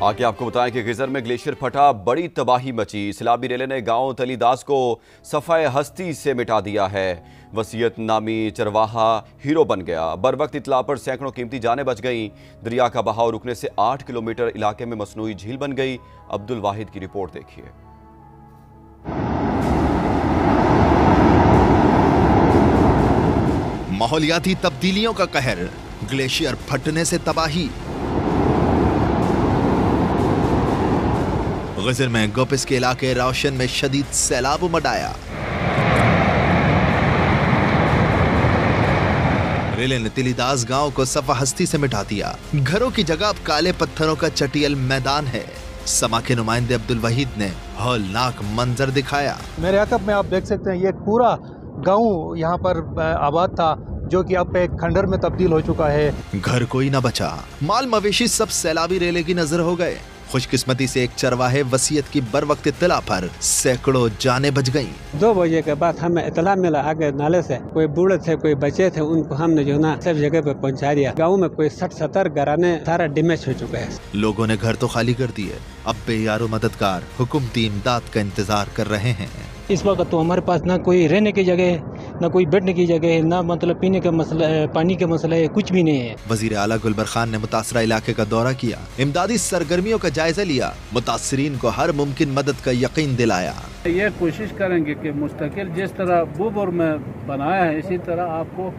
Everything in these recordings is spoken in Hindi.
आगे आपको बताएं कि गिजर में ग्लेशियर फटा, बड़ी तबाही मची। सैलाबी रेले ने गांव तलीदास को सफाए हस्ती से मिटा दिया है। वसीयत नामी चरवाहा हीरो बन गया। बर वक्त इतला पर सैकड़ों कीमती जानें बच गईं। दरिया का बहाव रुकने से 8 किलोमीटर इलाके में मसनूई झील बन गई। अब्दुल वाहिद की रिपोर्ट देखिए। माहौलियाती तब्दीलियों का कहर, ग्लेशियर फटने से तबाही। गिजर में गोपिस के इलाके रोशन में शदीद सैलाब उमड़ आया। रेले ने तिलीदास गांव को सफा हस्ती से मिटा दिया। घरों की जगह अब काले पत्थरों का चटियल मैदान है। समा के नुमाइंदे अब्दुल वहीद ने हौलनाक मंजर दिखाया। मेरे अकब में आप देख सकते हैं, ये पूरा गांव यहाँ पर आबाद था जो कि अब एक खंडर में तब्दील हो चुका है। घर कोई न बचा, माल मवेशी सब सैलाबी रेले की नजर हो गए। खुशकिस्मती से एक चरवाहे वसीयत की बर वक्त इत्तला पर सैकड़ों जानें बच गईं। 2 बजे के बाद हमें इत्तला मिला आगे नाले से कोई बूढ़े थे, कोई बच्चे थे, उनको हमने जो ना सब जगह पे पहुंचा दिया। गांव में कोई 60-70 घराने सारा डैमेज हो चुका है। लोगों ने घर तो खाली कर दिए, अब बेयारो मददगार हुकूमती इमदाद का इंतजार कर रहे हैं। इस वक्त तो हमारे पास ना कोई रहने की जगह है, ना कोई बैठने की जगह है, ना मतलब पीने का मसला है, पानी का मसला है, कुछ भी नहीं है। वजीर आला गुलबर खान ने मुतासरा इलाके का दौरा किया, इमदादी सरगर्मियों का जायजा लिया, मुतासरीन को हर मुमकिन मदद का यकीन दिलाया। ये कोशिश करेंगे कि मुस्तकिल जिस तरह बुबर में बनाया है इसी तरह आपको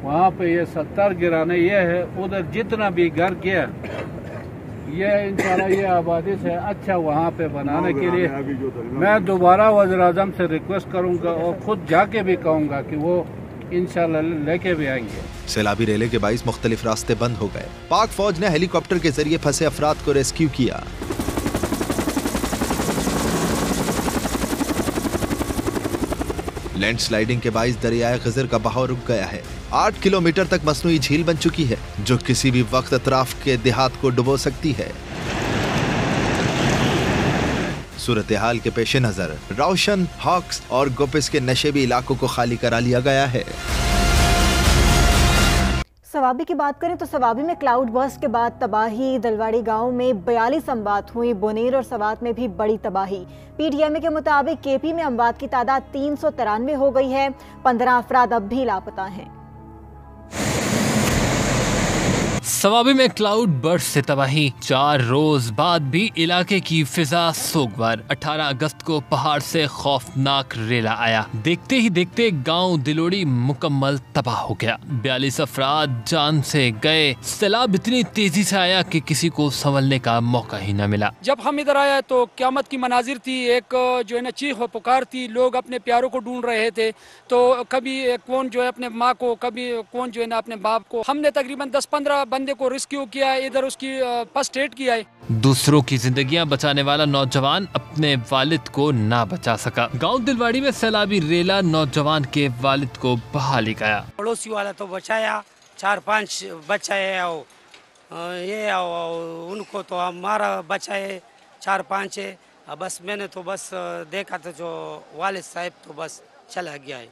वहाँ पे ये 70 गिराने ये है। उधर जितना भी घर गया ये इंशाल्लाह ये आबादी से अच्छा वहाँ पे बनाने के लिए मैं दोबारा वज़ीर-ए-आज़म से रिक्वेस्ट करूँगा और खुद जाके भी कहूँगा कि वो इंशाल्लाह लेके भी आएंगे। सैलाबी रेले के 22 मुख्तलिफ रास्ते बंद हो गए। पाक फौज ने हेलीकॉप्टर के जरिए फंसे अफराद को रेस्क्यू किया। लैंडस्लाइडिंग के बाइस दरियाए गिजर का बहाव रुक गया है। 8 किलोमीटर तक मसनूई झील बन चुकी है जो किसी भी वक्त अतराफ के देहात को डुबो सकती है। सूरत हाल के पेश नजर रोशन, हॉक्स और गोपिस के नशेबी इलाकों को खाली करा लिया गया है। सवाबी की बात करें तो सवाबी में क्लाउड बर्स्ट के बाद तबाही। दलवाड़ी गांव में 42 अमवात हुई। बोनेर और सवात में भी बड़ी तबाही। पीटीएमए के मुताबिक केपी में अमवात की तादाद 393 हो गई है। 15 अफराद अब भी लापता हैं। सवाबी में क्लाउड बर्स्ट से तबाही। 4 रोज बाद भी इलाके की फिजा सोगवार। 18 अगस्त को पहाड़ से खौफनाक रेला आया। देखते ही देखते गांव दिलोड़ी मुकम्मल तबाह हो गया। 42 अफराद जान से गए। सैलाब इतनी तेजी से आया कि किसी को संभलने का मौका ही न मिला। जब हम इधर आया तो क़यामत की मनाजिर थी। एक जो है ना चीख व पुकार थी। लोग अपने प्यारों को ढूंढ रहे थे। तो कभी कौन जो है अपने माँ को, कभी कौन जो है ना अपने बाप को। हमने तकरीबन 10-15 बंदे को रेस्क्यू किया है। इधर उसकी फर्स्ट एड किया है। दूसरों की जिंदगियां बचाने वाला नौजवान अपने वालिद को ना बचा सका। गांव दिलवाड़ी में सैलाबी रेला नौजवान के वालिद को बहा ले गया। पड़ोसी वाला तो बचाया, 4-5 बचाए ये उनको तो हमारा बचाए 4-5 है। बस मैंने तो बस देखा था जो वालिद साहब तो बस चला गया है।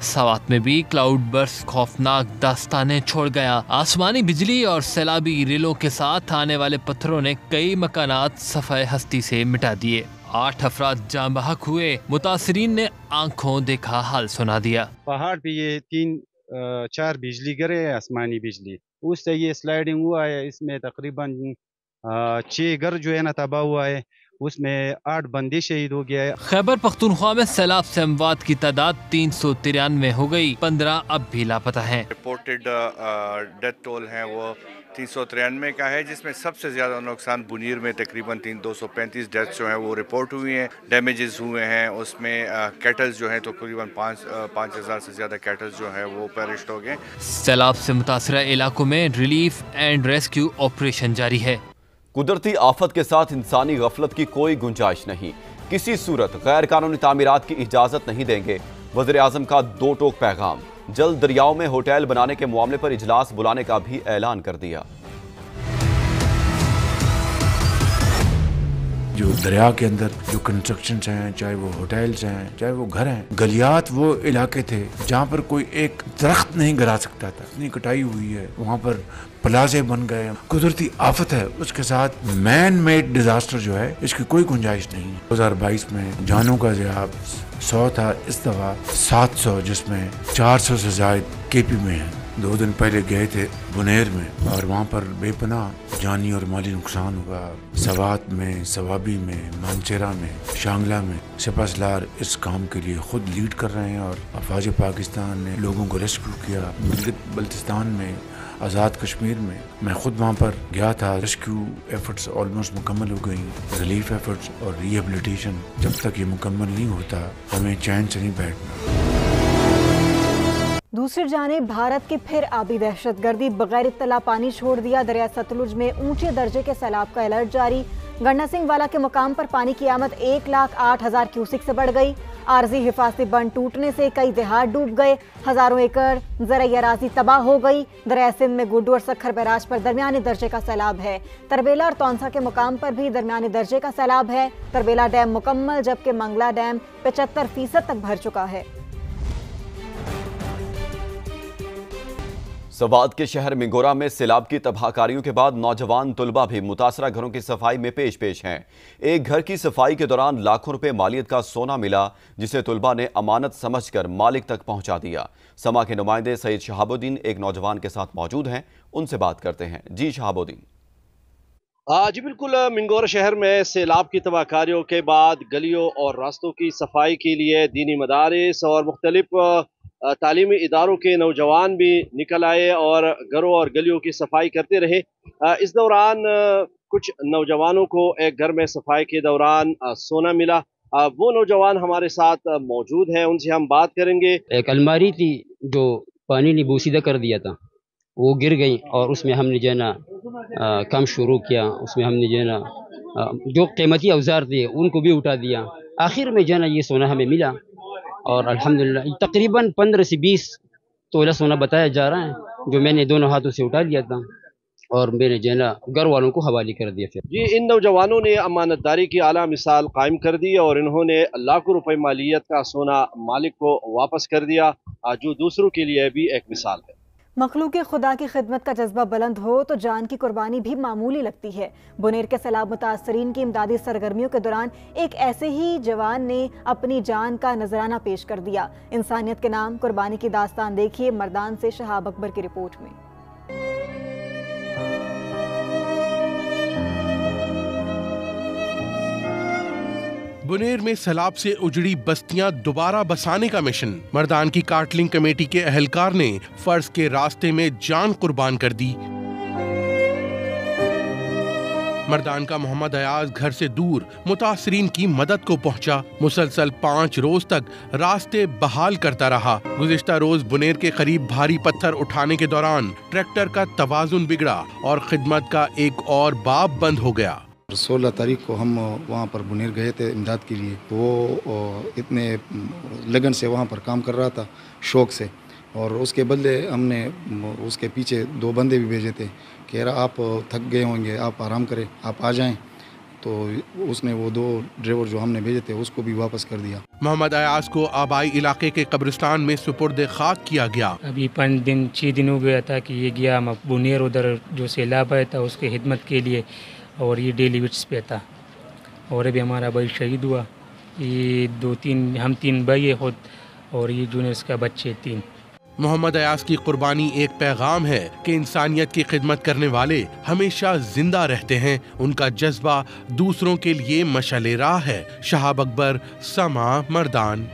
सवात में भी क्लाउड बर्स्ट खौफनाक दास्तानें छोड़ गया। आसमानी बिजली और सैलाबी रेलों के साथ आने वाले पत्थरों ने कई मकानात सफाए हस्ती से मिटा दिए। 8 अफराद जान बहक हुए। मुतासरीन ने आंखों देखा हाल सुना दिया। पहाड़ पे ये 3-4 बिजली गिरे है, आसमानी बिजली, उससे ये स्लाइडिंग हुआ है। इसमें तकरीबन 6 घर जो है ना तबाह हुआ है, उसमें 8 बंदे शहीद हो गया है। खैबर पख्तूनख्वा में सैलाब से अमवात की तादाद 393 हो गई। 15 अब भी लापता हैं। रिपोर्टेड डेथ टोल है वो 393 का है, जिसमें सबसे ज्यादा नुकसान बुनीर में तकरीबन 235 डेथ जो है वो रिपोर्ट हुई हैं। डैमेजेस हुए हैं उसमें कैटल्स जो है तो तकरीबन 5,000 से ज्यादा कैटल्स जो है वो पेरिश हो गए। सैलाब से मुतासरा इलाकों में रिलीफ एंड रेस्क्यू ऑपरेशन जारी है। कुदरती आफत के साथ इंसानी गफलत की कोई गुंजाइश नहीं। किसी सूरत गैर कानूनी तामीरात की इजाजत नहीं देंगे। वज़ीर-ए-आज़म का 2 टोक पैगाम। जल्द दरियाओं में होटल बनाने के मामले पर इजलास बुलाने का भी ऐलान कर दिया। जो दरिया के अंदर जो कंस्ट्रक्शन हैं, चाहे वो होटल्स हैं, चाहे वो घर हैं, गलियात वो इलाके थे जहाँ पर कोई एक दरख्त नहीं गिरा सकता था, इतनी कटाई हुई है। वहाँ पर प्लाजे बन गए। कुदरती आफत है, उसके साथ मैन मेड डिजास्टर जो है, इसकी कोई गुंजाइश नहीं है। 2022 में जानों का ज़ियाब 100 था, इस दफा 700, जिसमें 400 से ज्यादा केपी में है। 2 दिन पहले गए थे बुनेर में और वहाँ पर बेपनाह जानी और माली नुकसान हुआ। सवात में, सवाबी में, मानचेरा में, शांगला में सिपहसालार इस काम के लिए खुद लीड कर रहे हैं और अफवाज पाकिस्तान ने लोगों को रेस्क्यू किया। बल्तिस्तान में, आज़ाद कश्मीर में मैं खुद वहाँ पर गया था। रेस्क्यू एफर्ट्स ऑलमोस्ट मुकम्मल हो गई, रिलीफ एफर्ट्स और रिहेबिलिटेशन। जब तक ये मुकम्मल नहीं होता हमें चैन से नहीं बैठना। दूसरी जानिब भारत की फिर आबी दहशतगर्दी, बगैर इत्तला पानी छोड़ दिया। दरिया सतलुज में ऊंचे दर्जे के सैलाब का अलर्ट जारी। गन्ना सिंह वाला के मुकाम पर पानी की आमद 1,08,000 क्यूसिक से बढ़ गई। आरजी हिफाजती बंद टूटने से कई देहात डूब गए, हजारों एकड़ ज़राई अराजी तबाह हो गई। दरिया सिंध में गुड्डू और सखर बैराज पर दरमियानी दर्जे का सैलाब है। तरबेला और तौंसा के मुकाम पर भी दरमियानी दर्जे का सैलाब है। तरबेला डैम मुकम्मल, जबकि मंगला डैम 75% तक भर चुका है। सवात के शहर मिंगोरा में सैलाब की तबाहकारियों के बाद नौजवान तुलबा भी मुतासरा घरों की सफाई में पेश हैं। एक घर की सफाई के दौरान लाखों रुपए मालियत का सोना मिला, जिसे तुलबा ने अमानत समझकर मालिक तक पहुंचा दिया। समा के नुमाइंदे सईद शहाबुद्दीन एक नौजवान के साथ मौजूद हैं, उनसे बात करते हैं। जी शहाबुद्दीन। जी बिल्कुल, मिंगोरा शहर में सैलाब की तबाहकारियों के बाद गलियों और रास्तों की सफाई के लिए दीनी मदारिस और मुख्तलिफ तालीमी इदारों के नौजवान भी निकल आए और घरों और गलियों की सफाई करते रहे। इस दौरान कुछ नौजवानों को एक घर में सफाई के दौरान सोना मिला। वो नौजवान हमारे साथ मौजूद हैं, उनसे हम बात करेंगे। एक अलमारी थी जो पानी ने बोसीदा कर दिया था, वो गिर गई और उसमें हमने जो है ना काम शुरू किया। उसमें हमने जो है ना जो कीमती औजार थे उनको भी उठा दिया। आखिर में जो है ना ये सोना हमें मिला और अल्हम्दुलिल्लाह तकरीबन 15 से 20 तोला सोना बताया जा रहा है, जो मैंने दोनों हाथों से उठा लिया था और मैंने जो है ना घर वालों को हवाले कर दिया। फिर जी, इन नौजवानों ने अमानतदारी की आला मिसाल कायम कर दी और इन्होंने लाखों रुपए मालियत का सोना मालिक को वापस कर दिया, जो दूसरों के लिए भी एक मिसाल है। मखलूक खुदा की खिदमत का जज्बा बुलंद हो तो जान की कुर्बानी भी मामूली लगती है। बुनेर के सैलाब मुतासरीन की इमदादी सरगर्मियों के दौरान एक ऐसे ही जवान ने अपनी जान का नजराना पेश कर दिया। इंसानियत के नाम कुर्बानी की दास्तान देखिए मर्दान से शहाब अकबर की रिपोर्ट में। बुनेर में सैलाब से उजड़ी बस्तियां दोबारा बसाने का मिशन। मर्दान की काटलिंग कमेटी के अहलकार ने फर्ज के रास्ते में जान कुर्बान कर दी। मर्दान का मोहम्मद अयाज घर से दूर मुतासरीन की मदद को पहुंचा। मुसलसल 5 रोज तक रास्ते बहाल करता रहा। गुज़िश्ता रोज बुनेर के करीब भारी पत्थर उठाने के दौरान ट्रैक्टर का तवाजुन बिगड़ा और खिदमत का एक और बाब बंद हो गया। 16 तारीख को हम वहाँ पर बुनेर गए थे इमदाद के लिए। वो इतने लगन से वहाँ पर काम कर रहा था, शौक से, और उसके बदले हमने उसके पीछे 2 बंदे भी भेजे थे। कह रहा आप थक गए होंगे, आप आराम करें, आप आ जाएं। तो उसने वो 2 ड्राइवर जो हमने भेजे थे उसको भी वापस कर दिया। मोहम्मद अयाज को आबाई इलाके के कब्रिस्तान में सुपुर्द खाक किया गया। अभी 6 दिन हो गया था कि ये गया बुनेर, उधर जो सैलाब आया था उसके खिदमत के लिए, और ये डेली विट्स पे था। और अभी हमारा भाई शहीद हुआ। ये 2-3 हम 3 भाई है खुद, और ये जूनियर्स का बच्चे 3। मोहम्मद अयाज की कुर्बानी एक पैगाम है कि इंसानियत की खिदमत करने वाले हमेशा जिंदा रहते हैं। उनका जज्बा दूसरों के लिए मशाल राह है। शहाब अकबर, समा, मर्दान।